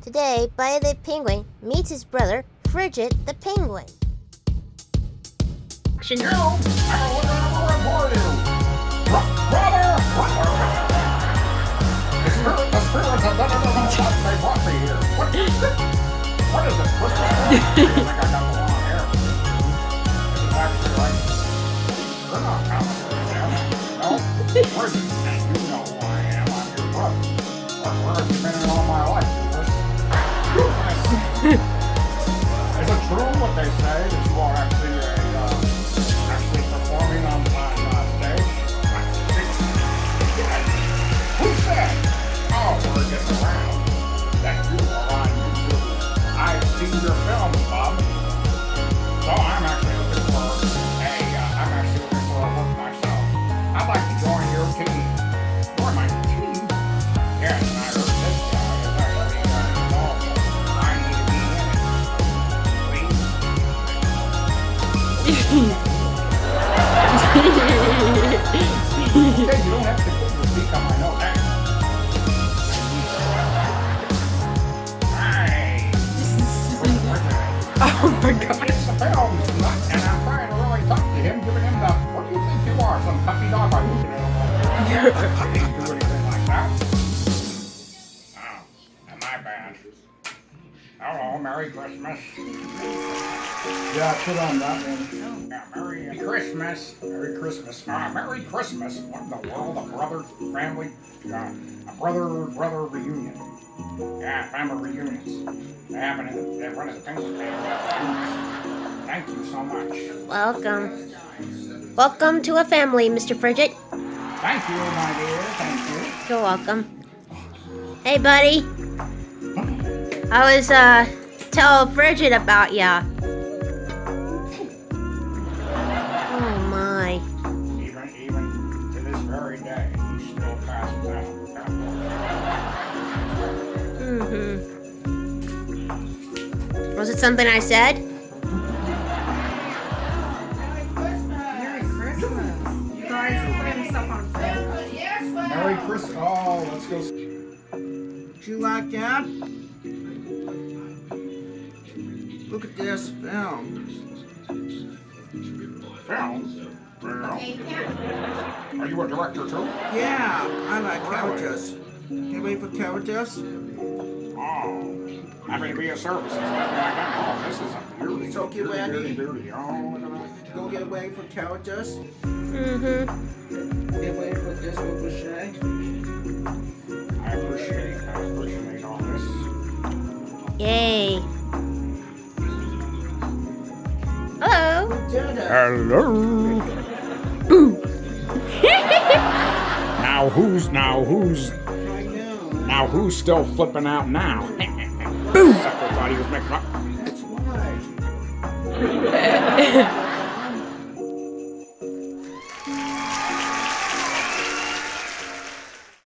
Today, Buddy the Penguin meets his brother, Fridget the Penguin. You, I'm looking for you. Brother! The spirits of they brought me here. What is it? Christmas? I think I got the wrong hair. This is actually like, they're not coming here, Sam. No? Where's it? You know who I am. I'm your brother. Where have you been in all my life, Is it true what they say that you are actually performing on stage? Who said? Oh, we're getting around. That you are on YouTube. I've seen your films, Bob. So I'm actually looking for a look myself. I'd like to join your team. Join my team? Yes, and I heard this guy is actually involved. I need to be in it. Please. Okay, you don't have to put your speak on my nose. Hey. Oh my god. It's the film's nut, and I'm trying to really talk to him, giving him the, what do you think you are? Some puppy dog? I didn't do anything like that. Oh, am I bad? Hello, Merry Christmas. Yeah, put on that one. Yeah, Merry Christmas. Merry Christmas. Merry Christmas. What in the world? A brother family? A brother reunion. Yeah, family reunions. They happen in the run of the Penguin family. Thank you so much. Welcome to a family, Mr. Fridget. Thank you, my dear. Thank you. You're welcome. Hey, buddy. I was, tell Fridget about ya. Oh, my. Even to this very day, he still passes out. Was it something I said? Merry Christmas. You guys are putting stuff on film. Merry Christmas. Oh, let's go. Did you like that? Look at this film. Film? Are you a director too? Yeah, I like characters. Can you wait for characters? Oh, happy to be of service. Oh, this is a beauty. So get ready. Beauty. Oh, look at that. Go get away for characters. Mm-hmm. Get away for this with Boucher. I appreciate all this. Yay. Hello. Hello. Now who's still flipping out now? Boom! Everybody was making up. That's why.